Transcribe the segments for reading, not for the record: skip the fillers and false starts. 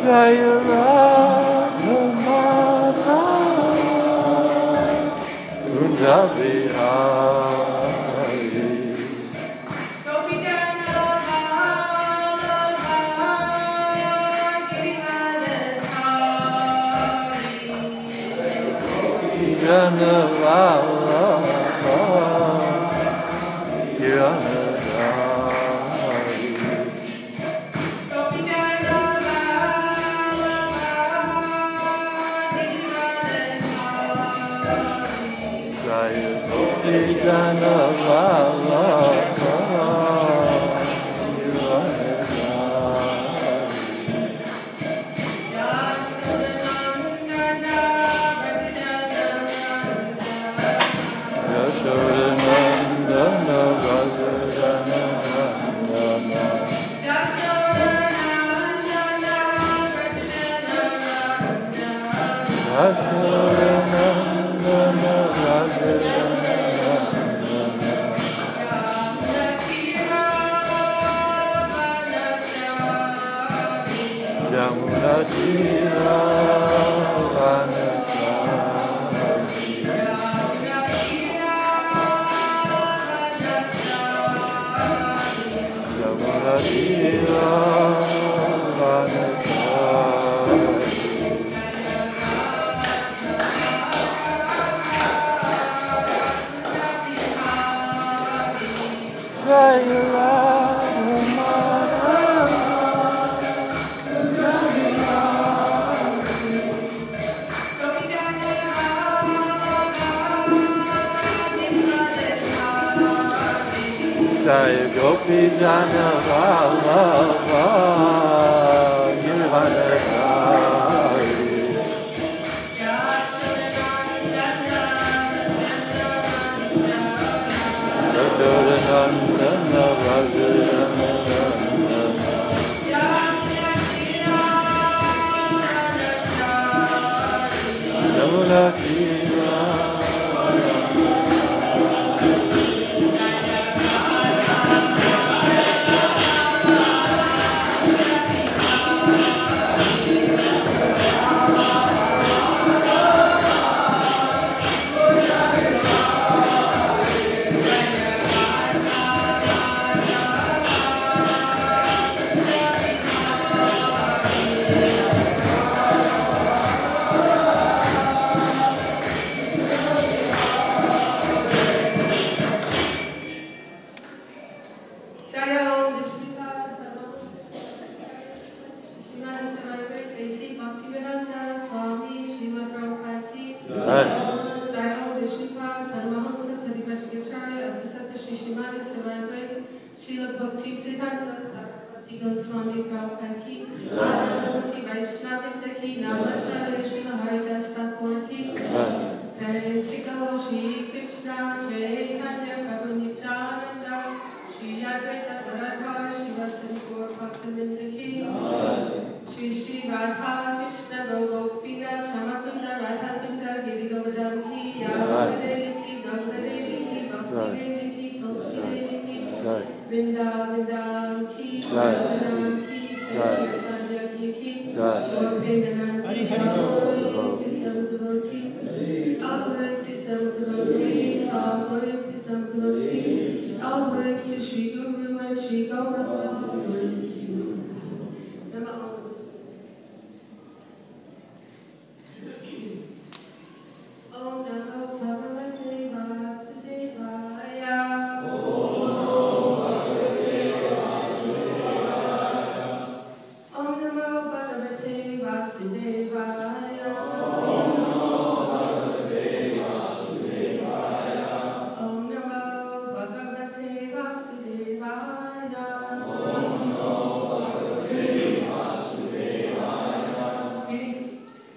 Srimad-bhagavatam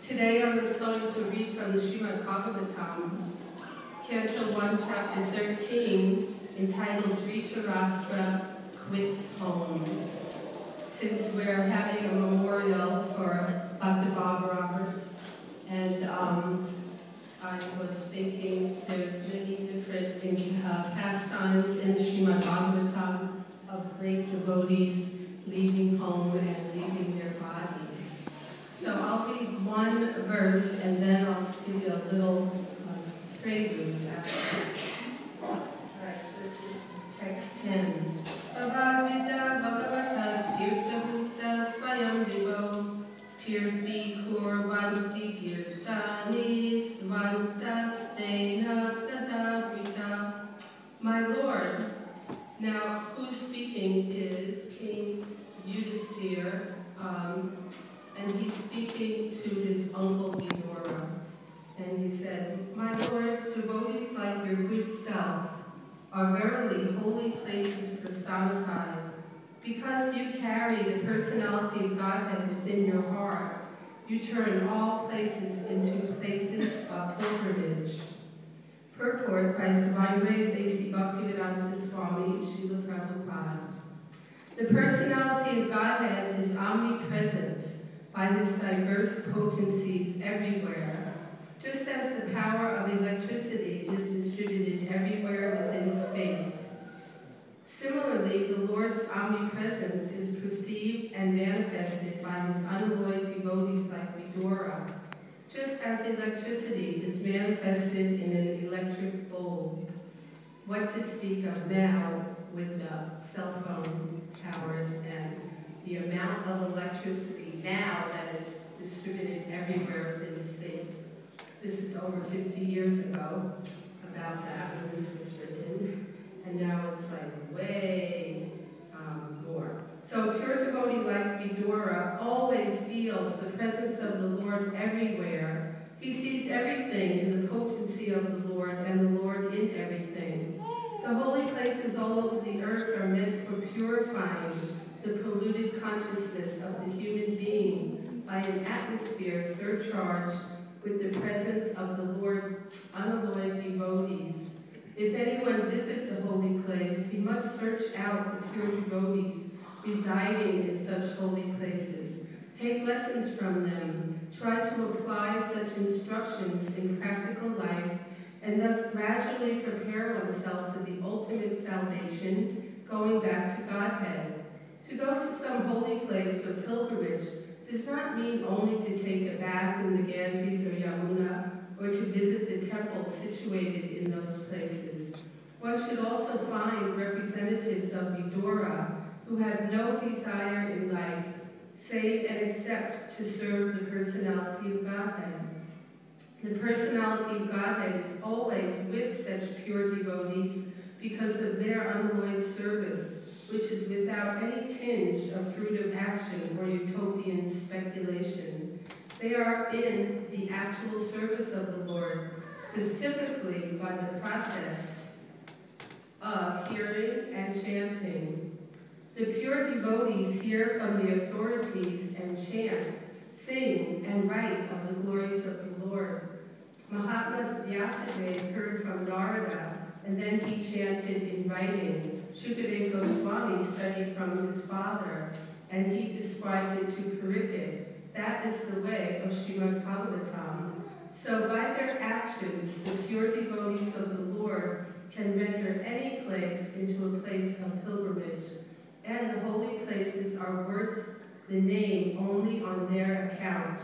Today I was going to read from the Srimad-bhagavatam, Canto 1, Chapter 13, entitled Dhritarashtra Quits Home. Since we're having a memorial for Dr. Bhagavatāḥ, and I was thinking there's many different pastimes in the Srimad-bhagavatam of great devotees leaving home and leaving their bodies. read one verse and then I'll give you a little prelude after. Alright, so this is text 10. Bhavad-vidhā bhāgavatās tīrtha-bhūtāḥ svayam vibho tīrthī-kurvanti tīrthāni svāntaḥ-sthena gadā-bhṛtā. My Lord, now who's speaking is King Yudhisthira, and he's speaking to his uncle Vidura. And he said, "My Lord, devotees like your good self are verily holy places personified. Because you carry the personality of Godhead within your heart, you turn all places into places of pilgrimage." Purport by His Divine Grace A.C. Bhaktivedanta Swami Srila Prabhupada. The personality of Godhead is omnipresent by His diverse potencies everywhere, just as the power of electricity is distributed everywhere within space. Similarly, the Lord's omnipresence is perceived and manifested by His unalloyed devotees like Vidura, just as electricity is manifested in an electric bulb. What to speak of now with the cell phone towers and the amount of electricity now that is distributed everywhere within space. This is over 50 years ago, about that when this was written, and now it's like way more. So a pure devotee like Vidura always feels the presence of the Lord everywhere. He sees everything in the potency of the Lord and the Lord in everything. The holy places all over the earth are meant for purifying the polluted consciousness of the human being by an atmosphere surcharged with the presence of the Lord's unalloyed devotees. If anyone visits a holy place, he must search out the pure devotees residing in such holy places, take lessons from them, try to apply such instructions in practical life, and thus gradually prepare oneself for the ultimate salvation, going back to Godhead. To go to some holy place or pilgrimage does not mean only to take a bath in the Ganges or Yamuna, or to visit the temples situated in those places. One should also find representatives of Vidura who have no desire in life, save and except to serve the personality of Godhead. The personality of Godhead is always with such pure devotees because of their unalloyed service, which is without any tinge of fruit of action or utopian speculation. They are in the actual service of the Lord, specifically by the process of hearing and chanting. The pure devotees hear from the authorities and chant, sing, and write of the glories of the Lord. Mahatma Vyasadeva heard from Narada, and then he chanted in writing. Shukadeva Goswami studied from his father, and he described it to Pariksit. That is the way of Srimad-bhagavatam. So by their actions, the pure devotees of the Lord can render any place into a place of pilgrimage, and the holy places are worth the name only on their account.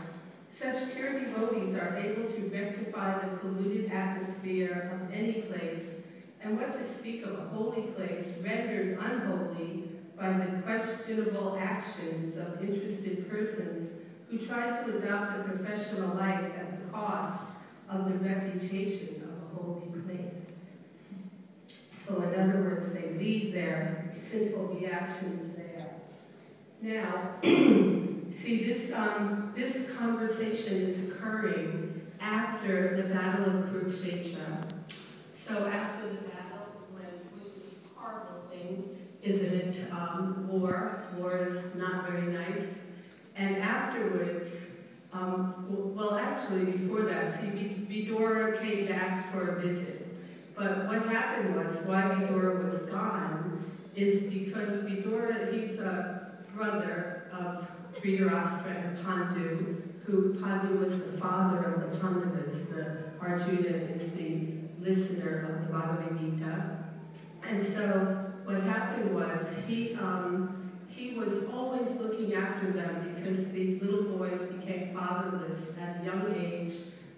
Such pure devotees are able to rectify the polluted atmosphere of any place, and what to speak of a holy place rendered unholy by the questionable actions of interested persons who try to adopt a professional life at the cost of the reputation of a holy place. So in other words, they leave their sinful reactions there. Now, see, this conversation is occurring after the Battle of Kurukshetra. So after the battle, which is a horrible thing, isn't it? War is not very nice. And afterwards, well, actually before that, see, Vidura came back for a visit. But what happened was, why Vidura was gone, is because Vidura, he's a brother of Dhritarashtra and Pandu, who Pandu was the father of the Pandavas. Arjuna is the listener of the Bhagavad-gītā. And so what happened was he was always looking after them because these little boys became fathers fatherless. At a young age,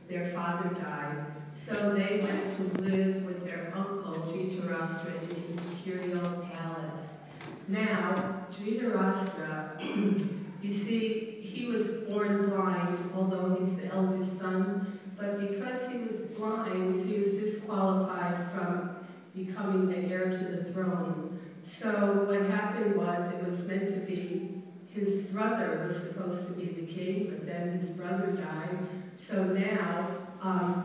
their father died. So they went to live with their uncle, Dhritarashtra, in his imperial palace. Now, Dhritarashtra, you see, he was born blind, although he's the eldest son, but because he was blind, he was disqualified from becoming the heir to the throne. So what happened was, it was meant to be, his brother was supposed to be the king, but then his brother died. So now,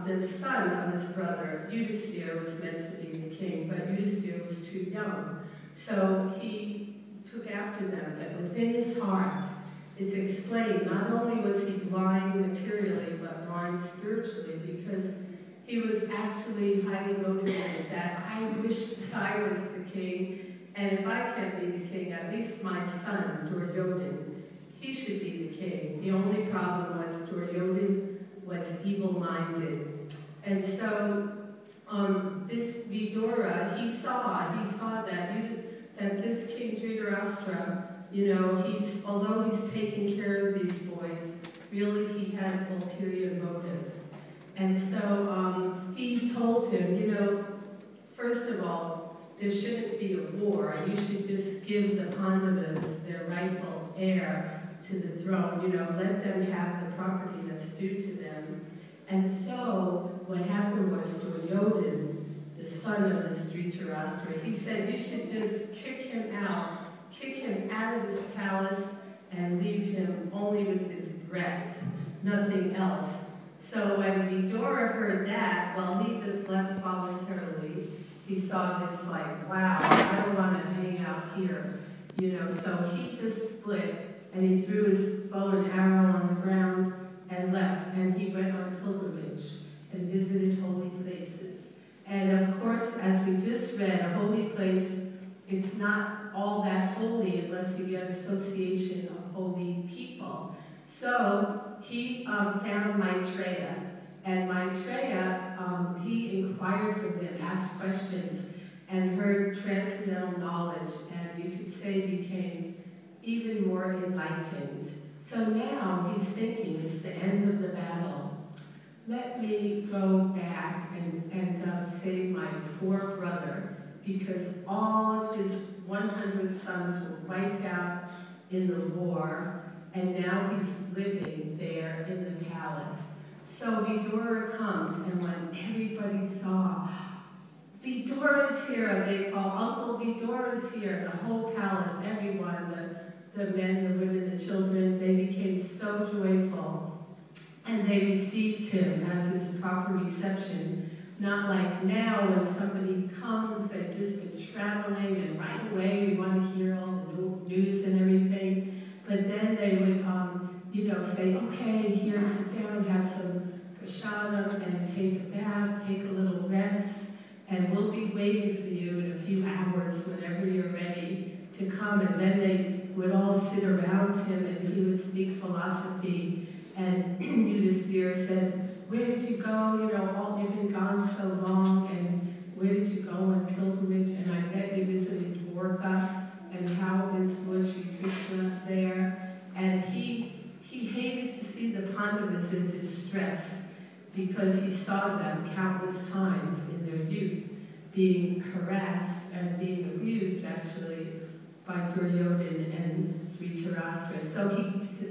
the son of his brother, Yudhisthira, was meant to be the king, but Yudhisthira was too young. So he took after them, but within his heart, it's explained, not only was he blind materially, but blind spiritually, because he was actually highly motivated that I wish that I was the king, and if I can't be the king, at least my son, Duryodhan, he should be the king. The only problem was Duryodhan was evil-minded. And so this Vidura, he saw that this King Dhritarashtra, you know, although he's taking care of these boys, really he has ulterior motive. And so he told him, you know, first of all, there shouldn't be a war. You should just give the Pandavas their rightful heir to the throne. You know, let them have the property that's due to them. And so what happened was Duryodhan, the son of this Dhritarashtra, he said, you should just kick him out of this palace and leave him only with his breath, nothing else. So when Vidura heard that, well, he just left voluntarily. He saw this like, wow, I don't want to hang out here, you know. So he just split, and he threw his bow and arrow on the ground and left. And he went on pilgrimage and visited holy places. And of course, as we just read, a holy place, it's not all that holy unless you get association of holy people. So he found Maitreya, and Maitreya, he inquired from him, asked questions, and heard transcendental knowledge, and you could say became even more enlightened. So now he's thinking, it's the end of the battle. Let me go back and save my poor brother, because all of his 100 sons were wiped out in the war, and now he's living there in the palace. So Vidura comes, and when everybody saw, Vidura's here, they call Uncle Vidura's here, the whole palace, everyone, the men, the women, the children, they became so joyful. And they received him as his proper reception. Not like now when somebody comes, they've just been traveling, and right away we want to hear all the news and everything. But then they would, you know, say, okay, here, sit down, have some prasadam, and take a bath, take a little rest, and we'll be waiting for you in a few hours whenever you're ready to come. And then they would all sit around him, and he would speak philosophy. And Yudhisthira said, where did you go? You know, you've been gone so long, and where did you go on pilgrimage? And I bet you visited Dwarka, and how is Lord Sri Krishna there? And he hated to see the Pandavas in distress, because he saw them countless times in their youth being harassed and being abused, actually, by Duryodhan and Dhritarashtra. So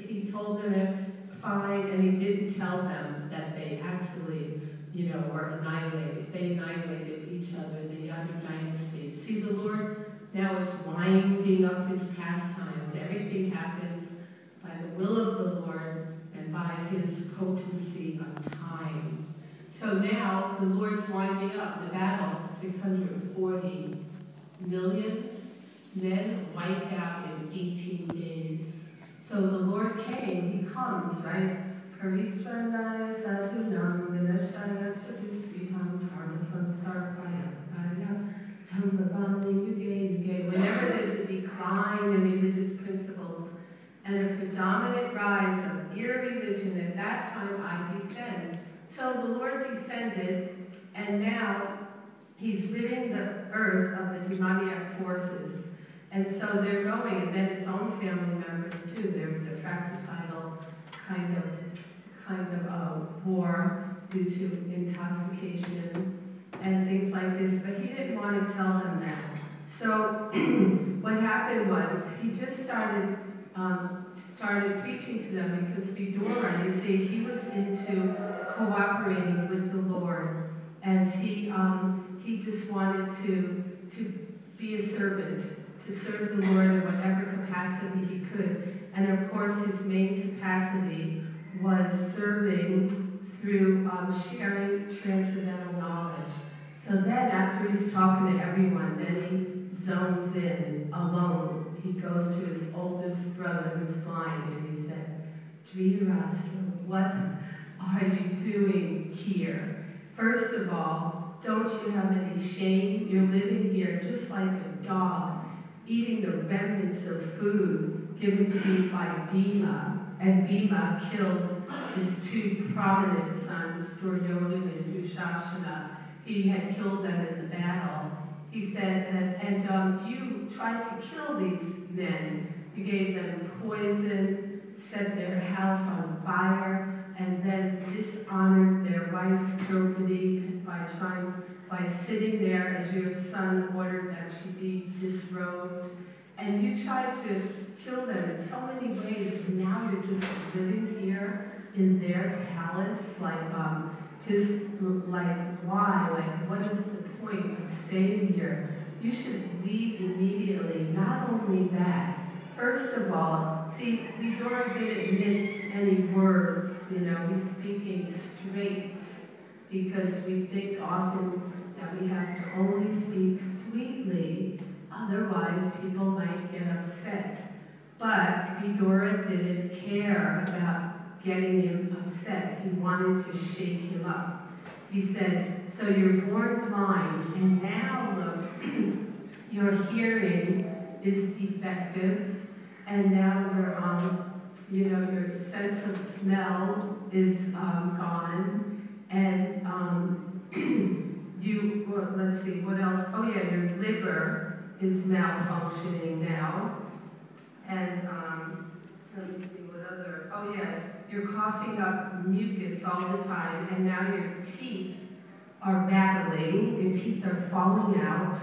he told them, fine, and he didn't tell them that they actually, you know, were annihilated. They annihilated each other, the other dynasty. See, the Lord now is winding up his pastimes. Everything happens by the will of the Lord and by his potency of time. So now the Lord's winding up the battle. 640 million men wiped out in 18 days. So the Lord came, he comes, right? Paritranaya sadhunam vinashaya chatusvitam dharma samstarpaya sambhavani yuge yuge. Whenever there's a decline in religious principles and a predominant rise of irreligion, at that time I descend. So the Lord descended, and now he's ridding the earth of the demoniac forces. And so they're going, and then his own family members too. There's a fratricidal kind of kind of war due to intoxication and things like this, but he didn't want to tell them that. So what happened was he just started preaching to them, because Vidura, you see, he was into cooperating with the Lord, and he just wanted to be a servant, to serve the Lord in whatever capacity he could. And of course, his main capacity was serving through sharing transcendental knowledge. So then after he's talking to everyone, then he zones in alone. He goes to his oldest brother who's blind, and he said, Dhritarashtra, what are you doing here? First of all, don't you have any shame? You're living here just like a dog, eating the remnants of food given to you by Bhima. And Bhima killed his two prominent sons, Duryodhana and Dushasana. He had killed them in the battle. He said, and you tried to kill these men. You gave them poison, set their house on fire, and then dishonored their wife Draupadi by sitting there as your son ordered that she be disrobed. And you tried to kill them in so many ways, and now you're just living here in their palace, why? What is the point of staying here? You should leave immediately. Not only that, first of all, see, Vidura didn't mince any words, he's speaking straight, because we think often that we have to only speak sweetly, otherwise people might get upset. But Vidura didn't care about getting him upset. He wanted to shake him up. He said, so you're born blind, and now look, your hearing is defective, and now your sense of smell is gone, and let's see, what else? Oh yeah, your liver is malfunctioning now, and let me see what other, oh yeah, you're coughing up mucus all the time, and now your teeth are battling, your teeth are falling out,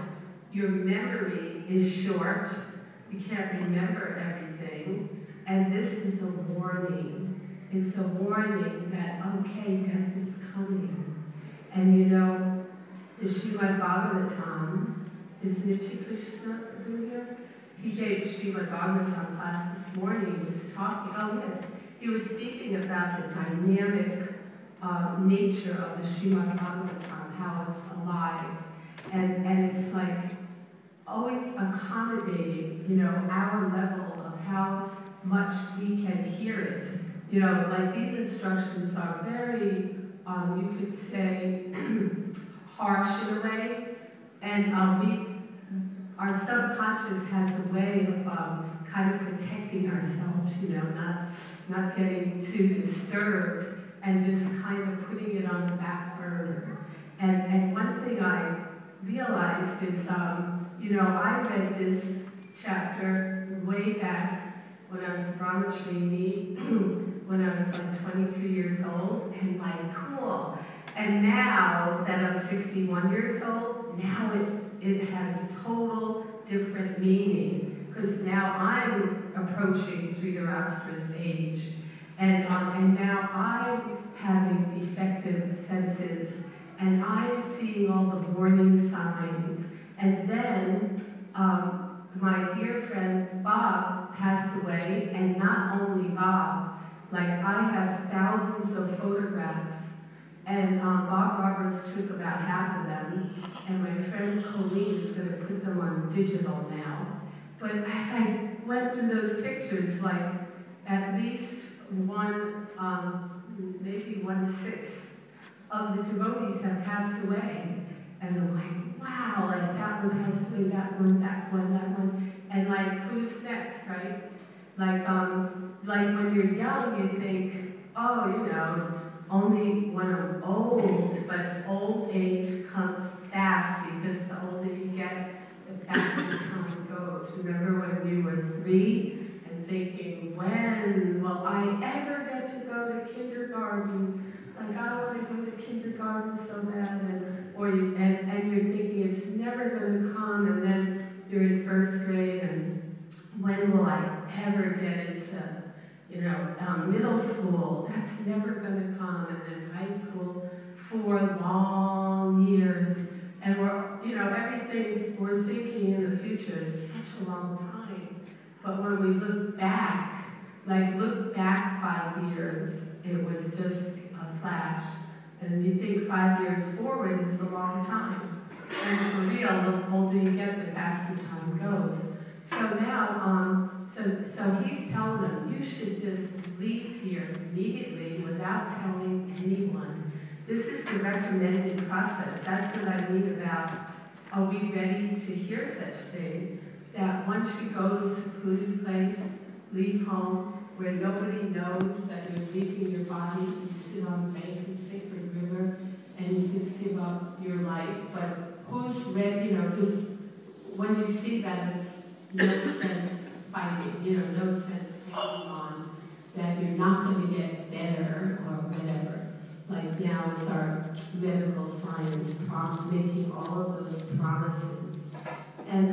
your memory is short, you can't remember everything, and this is a warning. It's a warning that, okay, death is coming. And the Srimad-bhagavatam, is Nitya Krishna here? He gave Srimad-bhagavatam class this morning. He was talking, oh yes, he was speaking about the dynamic nature of the Srimad-bhagavatam, how it's alive. And it's like always accommodating, our level of how much we can hear it. Like these instructions are very, you could say, harsh in a way, and our subconscious has a way of kind of protecting ourselves, not getting too disturbed, and just kind of putting it on the back burner. And one thing I realized is, I read this chapter way back when I was brahmachari, when I was like 22 years old, and like, cool. And now that I'm 61 years old, now it has total different meaning, because now I'm approaching Dhritarashtra's age, and now I'm having defective senses, and I'm seeing all the warning signs. And then my dear friend Bob passed away, and not only Bob, like I have thousands of photographs, and Bob Roberts took about half of them, and my friend Colleen is going to put them on digital now. But as I went through those pictures, like at least maybe 1/6 of the devotees have passed away. And I'm like, wow, like that one passed away, that one, that one, that one. And like, who's next, right? Like when you're young, you think, oh, only when I'm old, but old age comes fast, because the older you get, the faster time goes. Remember when you were 3 and thinking, when will I ever get to go to kindergarten? kindergarten, like I want to go to kindergarten so bad, and you're thinking it's never going to come, and then you're in first grade, and when will I ever get into, middle school? That's never going to come, and then high school, 4 long years, and we're thinking in the future, it's such a long time, but when we look back 5 years, it was just a flash. And you think 5 years forward is a long time. And for real, the older you get, the faster time goes. So now, so he's telling them, you should just leave here immediately without telling anyone. This is the recommended process. That's what I mean about, are we ready to hear such thing? That once you go to a secluded place, leave home, where nobody knows that you're leaving your body, you sit on the bank of the sacred river, and you just give up your life. But who's ready, just when you see that, it's no sense fighting, no sense hanging on, that you're not going to get better or whatever. Like now with our medical science making all of those promises. And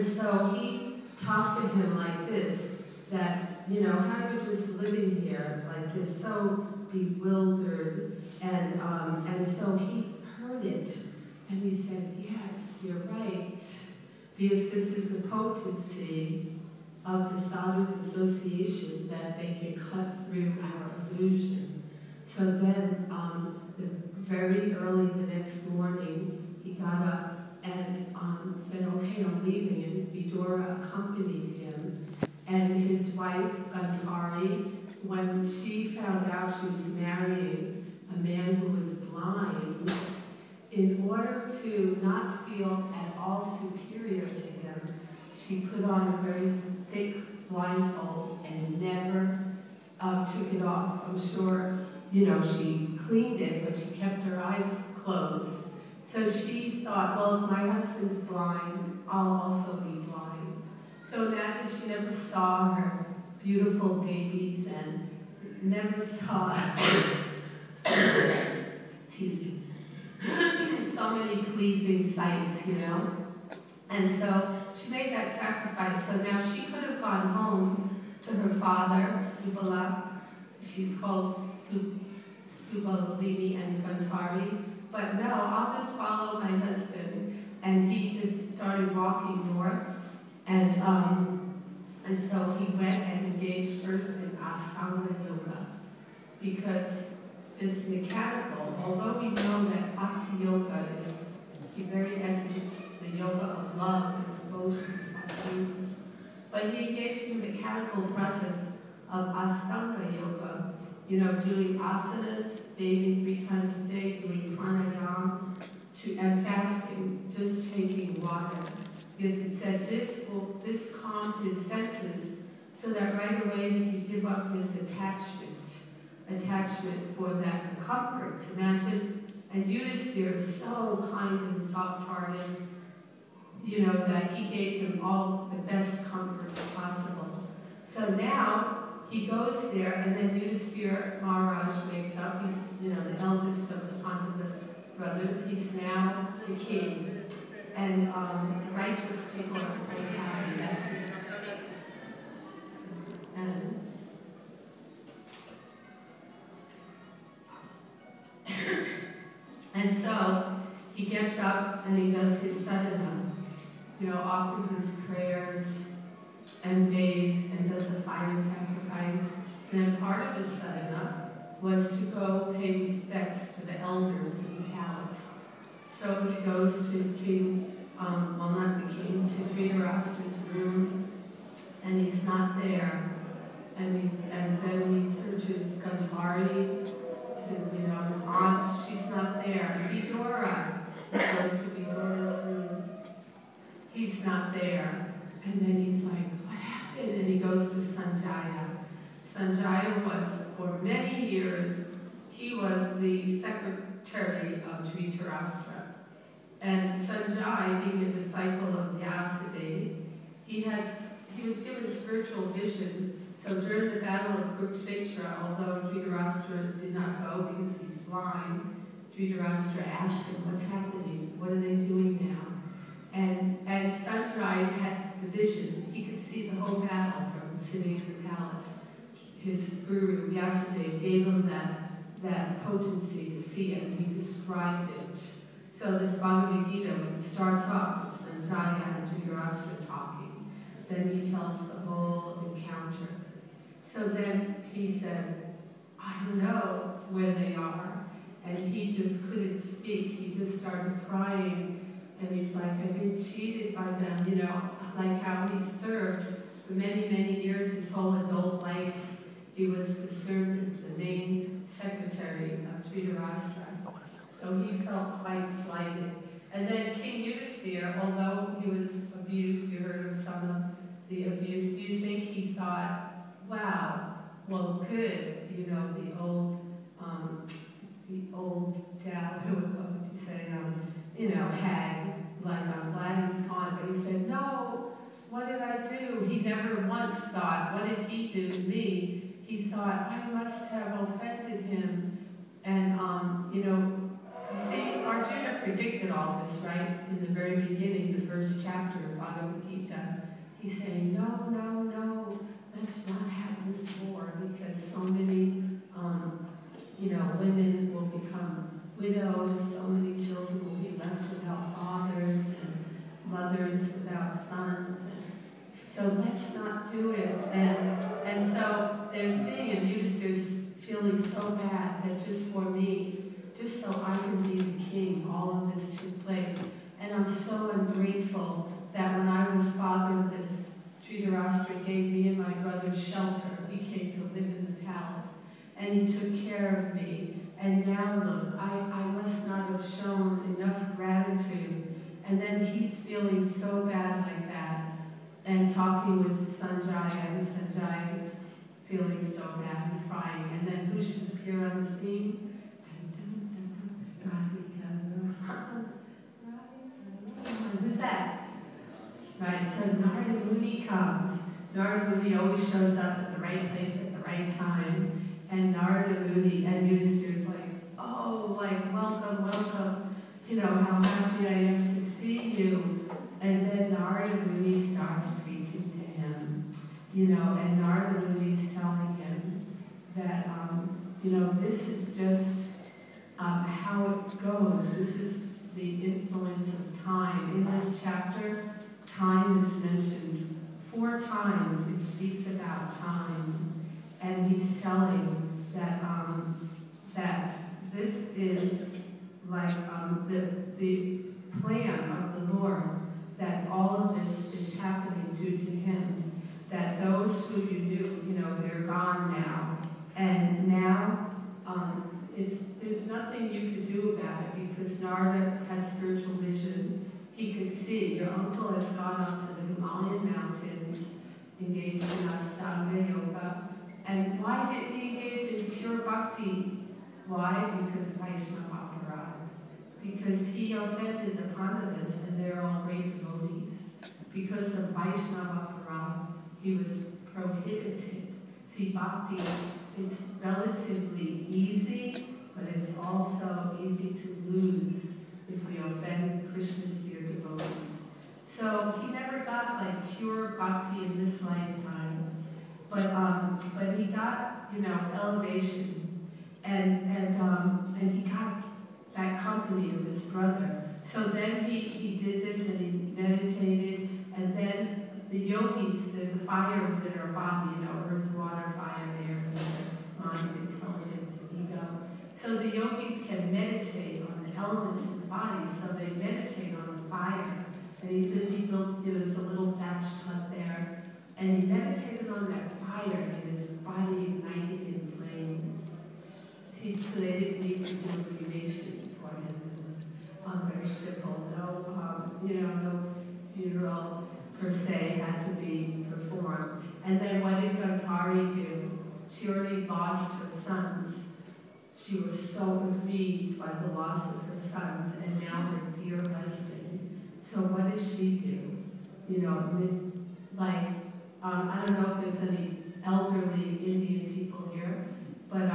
so he talked to him like this, that, how you're just living here like this, so bewildered, and so he heard it, and he said, yes, you're right, because this is the potency of the sadhu's association, that they can cut through our illusion. So then, very early the next morning, he got up and said, okay, I'm leaving, and Vidura accompanied him. And his wife, Gantari, when she found out she was marrying a man who was blind, in order to not feel at all superior to him, she put on a very thick blindfold and never took it off. I'm sure, she cleaned it, but she kept her eyes closed. So she thought, well, if my husband's blind, I'll also be blind. So imagine she never saw her beautiful babies and never saw, excuse me, so many pleasing sights, And so she made that sacrifice. So now she could have gone home to her father, Subala. She's called Kamalini and Gantari. But no, I'll just follow my husband. And he just started walking north. And so he went and engaged first in Ashtanga yoga, because it's mechanical. Although we know that Bhakti yoga is the very essence, the yoga of love and devotion, spontaneous. But he engaged in the mechanical process of Ashtanga yoga, doing asanas, bathing 3 times a day, doing pranayama, and fasting, just taking water. Because it said this calmed his senses, so that right away he could give up his attachment for that comforts. Imagine, and Yudhisthira is so kind and soft-hearted, that he gave him all the best comforts possible. So now he goes there, and then Yudhisthira Maharaj wakes up. He's, the eldest of the Pandava brothers. He's now the king. And righteous people are very happy. And so he gets up and he does his sadhana, offers his prayers and bathes and does a fire sacrifice. And then part of his sadhana was to go pay respects to the elders in the palace. So he goes to King, not the king, to Dhritarashtra's room, and he's not there. And then he searches Gantari, and his aunt, she's not there. Vidura, he goes to Vidura's room, he's not there. And then he's like, what happened? And he goes to Sanjaya. Sanjaya was, for many years, he was the secretary of Dhritarashtra. And Sanjay, being a disciple of Vyasadeva, he was given spiritual vision So during the battle of Kurukshetra, although Dhritarashtra did not go because he's blind, Dhritarashtra asked him, what's happening? What are they doing now? And Sanjaya had the vision. He could see the whole battle from sitting in the palace. His guru, Vyasadeva, gave him that potency to see it, and he described it. So this Bhagavad-vidhā, when it starts off with Sanjaya and Dhritarashtra talking, then he tells the whole encounter. So then he said, I don't know where they are. And he just couldn't speak. He just started crying. And he's like, I've been cheated by them, you know, like how he served for many, many years, his whole adult life. He was the servant, the main secretary of Dhritarashtra. So he felt quite slighted. And then King Yudhisthira, although he was abused, you heard of some of the abuse, do you think he thought, wow, well, good, you know, the old dad, what would you say, you know, hag, like, I'm glad he's gone. But he said, no, what did I do? He never once thought, what did he do to me? He thought, I must have offended him. And, you know, you see, Arjuna predicted all this, right? In the very beginning, the first chapter of Bhagavad-gītā. He's saying, no, no, no, let's not have this war, because so many, you know, women will become widows, so many children will be left without fathers, and mothers without sons. And so let's not do it. And so they're seeing it. Yudhisthira's feeling so bad that just for me, just so I can be the king, all of this took place. And I'm so ungrateful that when I was fatherless, Dhritarashtra gave me and my brother shelter. We came to live in the palace, and he took care of me. And now look, I must not have shown enough gratitude. And then he's feeling so bad like that, and talking with Sanjaya, and Sanjaya's feeling so bad and crying. And then who should appear on the scene? Who's that? Right, so Narada Muni comes. Narada Muni always shows up at the right place at the right time. And Narada Muni and Yudhisthira's like, oh, like, welcome, welcome. You know, how happy I am to see you. And then Narada Muni starts preaching to him. You know, and Narada Muni's telling him that, you know, this is just how it goes. This is the influence of time. In this chapter, time is mentioned 4 times. It speaks about time. And he's telling that that this is like the plan of the Lord, that all of this is happening due to him, that those who you knew, you know, they're gone now. And now there's nothing you could do about it, because Narada had spiritual vision. He could see your uncle has gone up to the Himalayan mountains, engaged in Ashtanga yoga. And why didn't he engage in pure bhakti? Why? Because Vaishnava Aparad. Because he offended the Pandavas, and they're all great devotees. Because of Vaishnava Aparad, he was prohibited. See, bhakti, it's relatively easy, but it's also easy to lose if we offend Krishna's dear devotees. So he never got like pure bhakti in this lifetime, but he got, you know, elevation, and he got that company of his brother. So then he did this, and he meditated, and then the yogis, there's a fire within our body, you know, earth, water, fire, air, mind, intelligence, ego. So the yogis can meditate on the elements of the body, so they meditate on the fire. And he said he built, you know, there's a little thatched hut there, and he meditated on that fire, and his body ignited in flames. So they didn't need to do a cremation for him. It was very simple. No funeral per se had to be performed. And then what did Gantari do? She already lost her sons. She was so grieved by the loss of her sons, and now her dear husband. So what does she do? You know, like, I don't know if there's any elderly Indian people here, but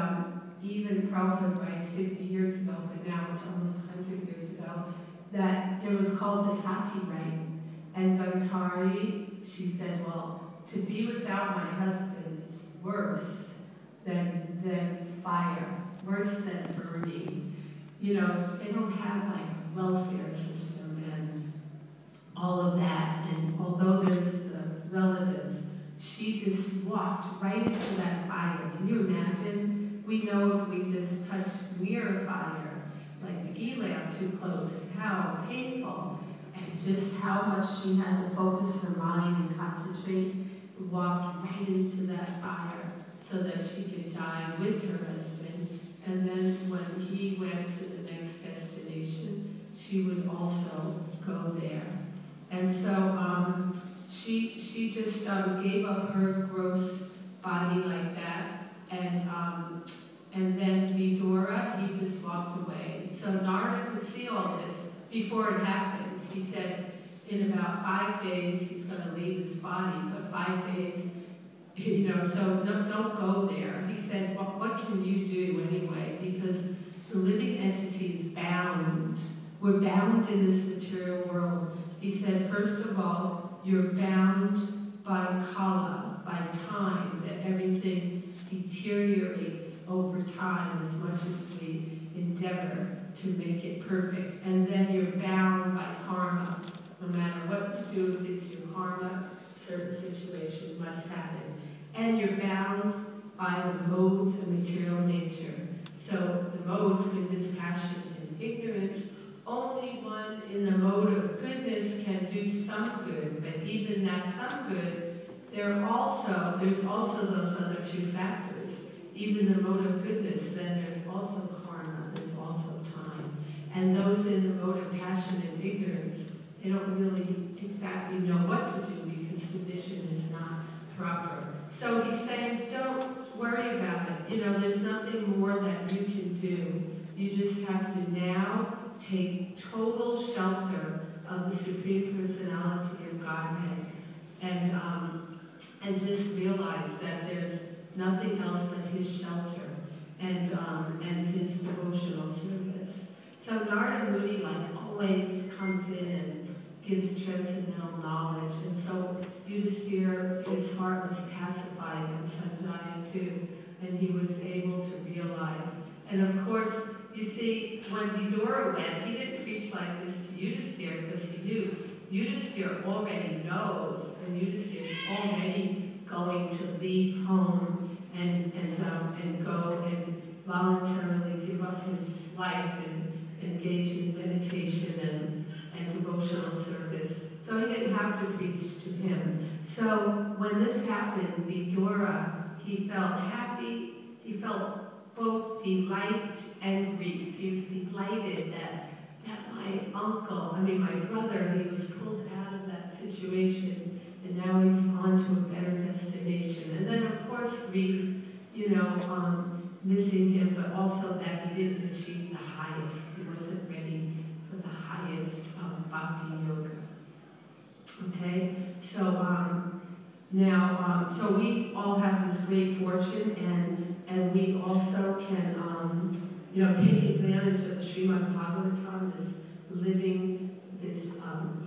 even Prabhupada writes 50 years ago, but now it's almost 100 years ago, that it was called the sati rite. And Gantari, she said, well, to be without my husband is worse than fire, worse than burning. You know, they don't have like a welfare system and all of that. And although there's the relatives, she just walked right into that fire. Can you imagine? We know if we just touch near a fire, like the ghee lamp too close, how painful. And just how much she had to focus her mind and concentrate. We walked right into that fire so that she could die with her husband. And then when he went to the next destination, she would also go there. And so she just gave up her gross body like that. And then Vidura, he just walked away. So Narada could see all this before it happened. He said, in about 5 days, he's going to leave his body, but 5 days, you know, so don't go there. He said, well, what can you do anyway? Because the living entity is bound. We're bound in this material world. He said, first of all, you're bound by kala, by time, that everything deteriorates over time as much as we endeavor to make it perfect. And then you're bound by karma. No matter what you do, if it's your karma, a certain situation must happen. And you're bound by the modes of material nature. So the modes, goodness, passion, and ignorance, only one in the mode of goodness can do some good, but even that some good, there's also those other two factors. Even the mode of goodness, then there's also karma, there's also time. And those in the mode of passion and ignorance, they don't really exactly know what to do because the vision is not proper. So he's saying, don't worry about it. You know, there's nothing more that you can do. You just have to now take total shelter of the Supreme Personality of Godhead and just realize that there's nothing else but his shelter and his devotional service. So Narada Muni, like, always comes in and gives transcendental knowledge. And so Yudhisthira, his heart was pacified, and Sanjaya too, and he was able to realize. And of course, you see, when Vidura went, he didn't preach like this to Yudhisthira because he knew Yudhisthira already knows, and Yudhisthira is already going to leave home and go and voluntarily give up his life and engage in meditation and devotional service. So he didn't have to preach to him. So when this happened, Vidura, he felt happy, he felt both delight and grief. He was delighted that my brother, he was pulled out of that situation, and now he's on to a better destination. And then, of course, grief, missing him, but also that he didn't achieve the highest. He wasn't ready for the highest bhakti yoga. Okay, so so we all have this great fortune, and we also can take advantage of the Srimad-bhagavatam, this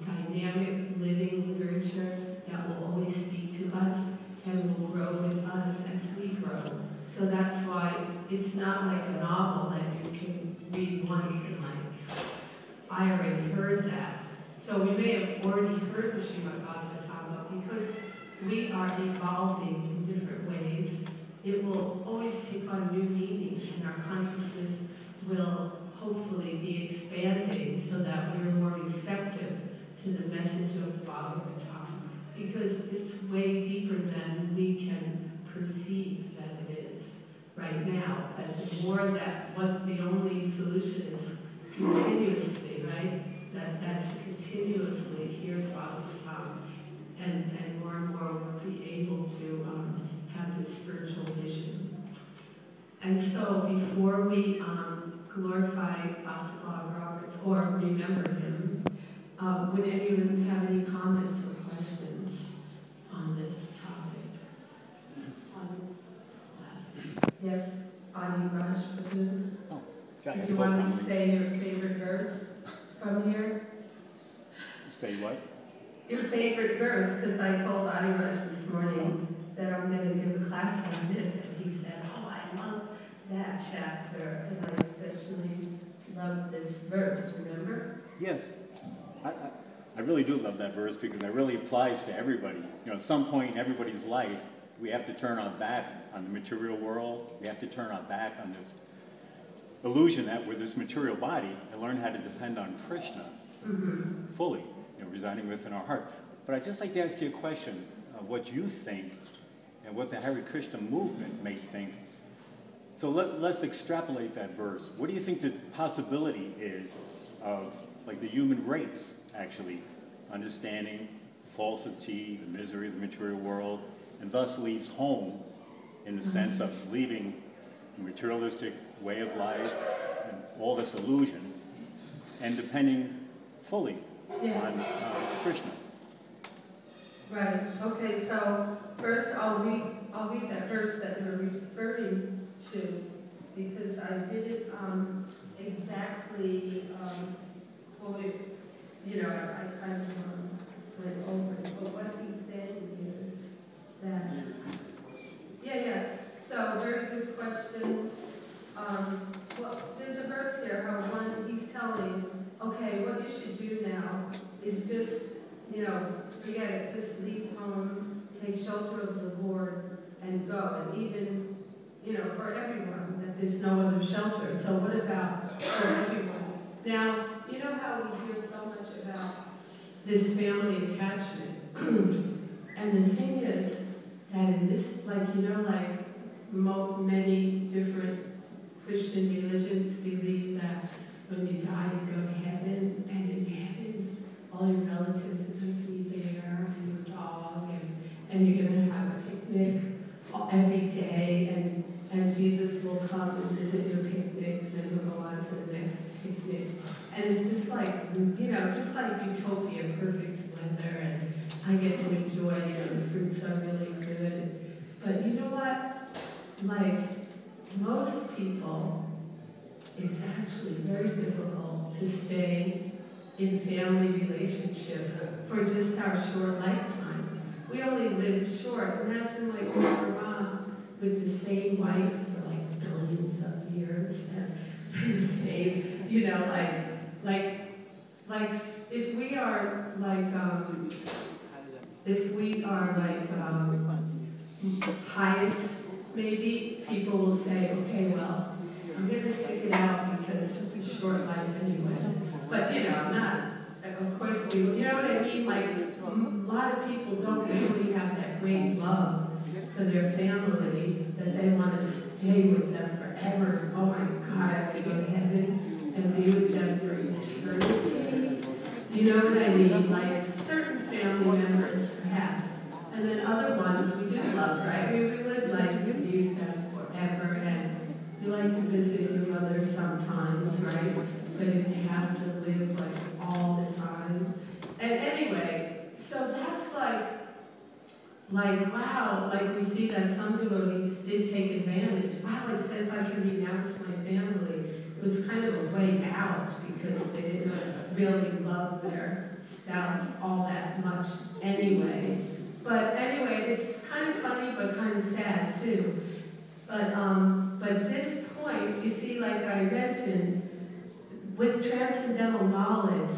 dynamic living literature that will always speak to us and will grow with us as we grow. So that's why it's not like a novel that you can read once and I already heard that. So we may have already heard the Srimad-bhagavatam, but because we are evolving in different ways, it will always take on new meaning, and our consciousness will hopefully be expanding so that we're more receptive to the message of Bhagavatam, because it's way deeper than we can perceive that it is right now. But the more that what the only solution is continuously, right? That to continuously hear Bhagavatam, and more will be able to have this spiritual vision. And so before we glorify Bhakti Roberts or remember him, would anyone have any comments or questions on this topic? Yes, Adi Raj. Oh, do you want to say your favorite verse from here? Say what? Your favorite verse, because I told Adi Raj this morning that I'm going to give a class on this, and he said, oh, I love that chapter, and I especially love this verse, remember? Yes, I really do love that verse because it really applies to everybody. You know, at some point in everybody's life, we have to turn our back on the material world. We have to turn our back on this illusion that we're this material body and learn how to depend on Krishna fully, you know, residing within our heart. But I'd just like to ask you a question, what you think and what the Hare Krishna movement may think. So let's extrapolate that verse. What do you think the possibility is of, like, the human race actually understanding falsity, the misery of the material world, and thus leaves home in the sense of leaving the materialistic way of life and all this illusion and depending fully on Krishna? Right. Okay. So first, I'll read that verse that you're referring to because I didn't exactly quote it. You know, I kind of went over it. But what he's saying is that. Yeah. So very good question. Well, there's a verse here how he's telling, okay, what you should do now is just, you know, forget it, just leave home, take shelter of the Lord, and go. And even, you know, for everyone, that there's no other shelter. So what about for everyone? Now, you know how we hear so much about this family attachment. And the thing is that in this, like, you know, like many different Christian religions believe that when you die, you go to heaven, and in heaven, all your relatives are going to be there, and your dog, and you're going to have a picnic every day, and Jesus will come and visit your picnic, then we'll go on to the next picnic. And it's just like, you know, just like utopia, perfect weather, and I get to enjoy, you know, the fruits are really good. But you know what? Like, most people, it's actually very difficult to stay in family relationship for just our short lifetime. We only live short. Imagine like with the same wife for like billions of years and the same, you know, like if we are pious, maybe people will say, okay, well, I'm going to stick it out because it's a short life anyway. But, you know, not, of course, you know what I mean? Like, a lot of people don't really have that great love for their family that they want to stay with them forever. Oh my God, I have to go to heaven and be with them for eternity. You know what I mean? Like, certain family members, perhaps. And then other ones we do love, right? We would like to be with them forever, and we like to visit your mother sometimes, right? But if you have to live like all the time. And anyway, so that's like wow, like we see that some devotees did take advantage. Wow, it says I can renounce my family. It was kind of a way out because they didn't really love their spouse all that much anyway. But anyway, it's kind of funny but kind of sad too. But this point, you see, like I mentioned, with transcendental knowledge,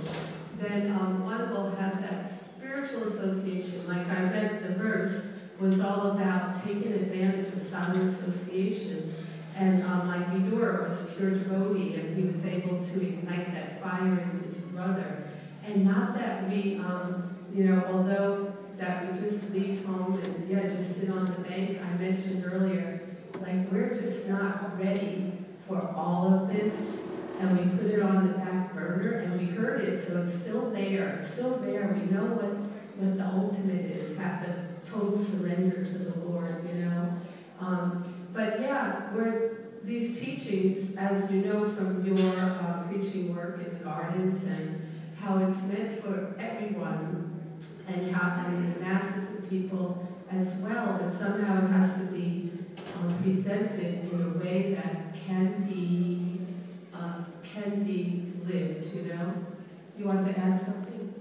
then one will have that spiritual association. Like I read, the verse was all about taking advantage of sadhu association. And like Vidura was a pure devotee, and he was able to ignite that fire in his brother. And not that we, you know, although that we just leave home and just sit on the bank. I mentioned earlier, like we're just not ready for all of this, and we put it on the back burner, and we heard it, so it's still there. It's still there. We know what the ultimate is, have the total surrender to the Lord, you know. But yeah, these teachings, as you know from your preaching work in the gardens, and how it's meant for everyone, and the masses of people as well, but somehow it has to be presented in a way that can be lived, you know? You want to add something?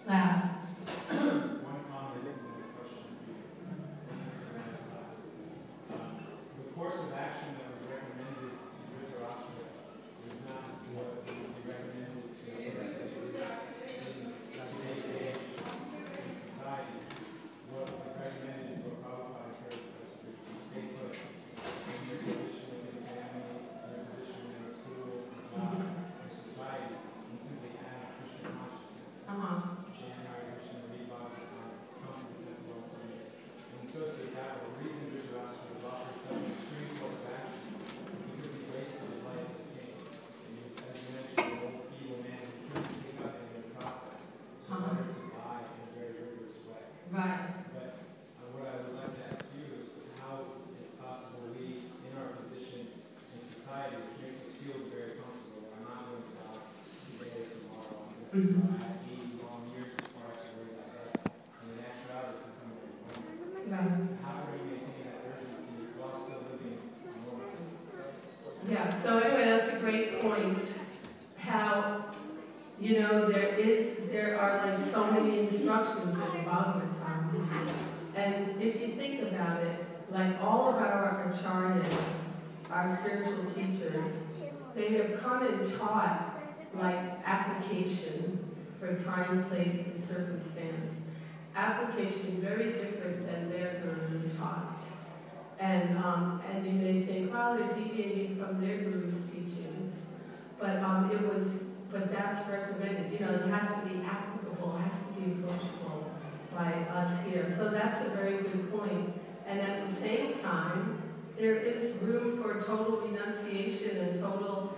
Loud. One comment and then a question for you. The course of action that was recommended to Dhritarashtra was not what would be recommended to a person in day-to-day society. What was recommended to a qualified person was to stay put in your position in the family, your position in the school, your society, and simply add Krishna consciousness. Chant Hare Krishna, read bhāgavatāḥ, come to the temple on Sunday. And associate that with the reason Dhritarashtra was offered such an extreme course of action because he wasted his life as a king. And he was, as you mentioned, an old feeble man who couldn't take up any of the process. So he wanted to die in a very rigorous way. Right. But what I would like to ask you is how it's possible we, in our position in society, which makes us feel very comfortable, I'm not going to die today or tomorrow, I'm going to die. Yeah, so anyway, that's a great point. How, you know, there are like so many instructions in the Bhagavatam. And if you think about it, like all of our acharyas, our spiritual teachers, they have come and taught like application for time, place, and circumstance. Application very different than their guru taught. And you may think, well, they're deviating from their guru's teachings. But that's recommended. You know, it has to be applicable, it has to be approachable by us here. So that's a very good point. And at the same time, there is room for total renunciation and total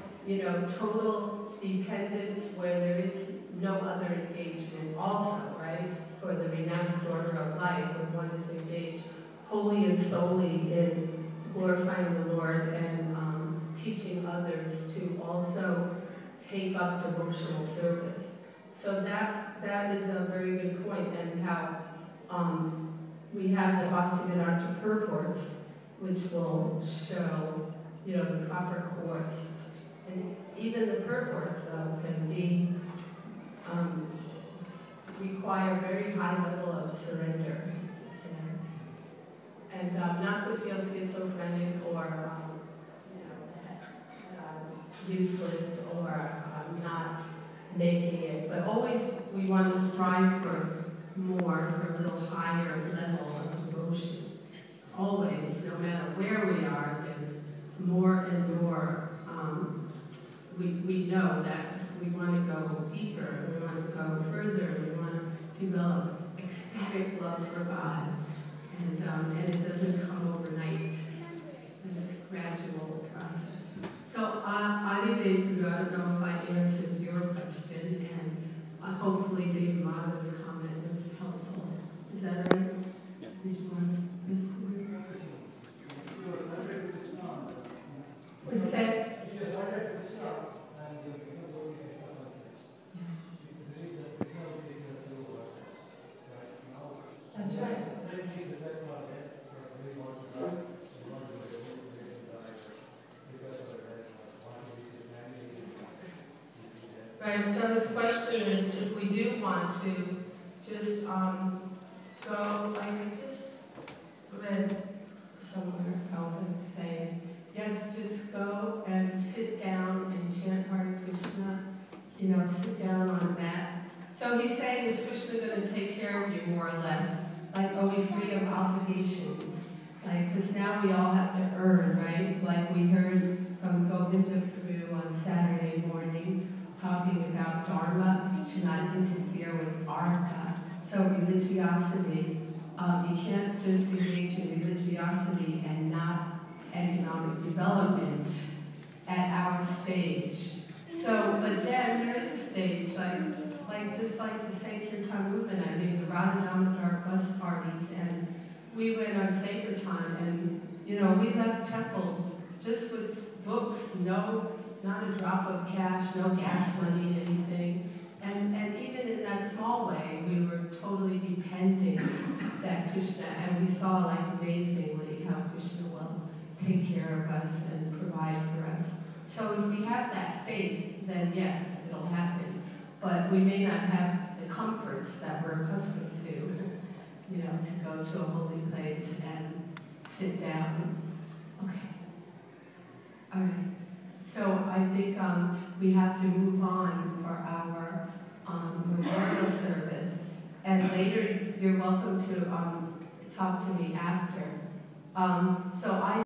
dependence where there is no other engagement also, right? For the renounced order of life, where one is engaged wholly and solely in glorifying the Lord and teaching others to also take up devotional service. So that is a very good point, and how we have the Bhakti-vedanta purports, which will show, you know, the proper course. And even the purports, though, can be require a very high level of surrender. And not to feel schizophrenic or useless or not making it, but always we want to strive for more, for a little higher level of devotion. Always, no matter where we are, there's more and more. We know that we want to go deeper, we want to go further, we want to develop ecstatic love for God. And it doesn't come overnight, and it's a gradual process. So, Adi Guru, I don't know if I answered your question, and hopefully David Madhava's comment was helpful. Is that right? Yes. Did you want to miss? What did you say? That's right. Right, so this question is if we do want to just go, like I just read somewhere Calvin saying, yes, just go and sit down and chant Hare Krishna, you know, sit down on a mat. So he's saying, is Krishna going to take care of you more or less? Like, are we free of obligations? Like, because now we all have to earn, right? Like we heard from Govinda Prabhu on Saturday morning, talking about dharma should not interfere with artha. So religiosity, you can't just engage in religiosity and not economic development at our stage. So, but then there is a stage, just like the Sankirtan movement. I mean, the Radha Damodar bus parties, and we went on Sankirtan, and you know, we left temples just with books, not a drop of cash, no gas money, anything. And even in that small way, we were totally depending that Krishna, and we saw like amazingly how Krishna will take care of us and provide for us. So if we have that faith, then yes, it'll happen. But we may not have the comforts that we're accustomed to, you know, to go to a holy place and sit down. Okay. All right. So I think we have to move on for our memorial service. And later, you're welcome to talk to me after. So I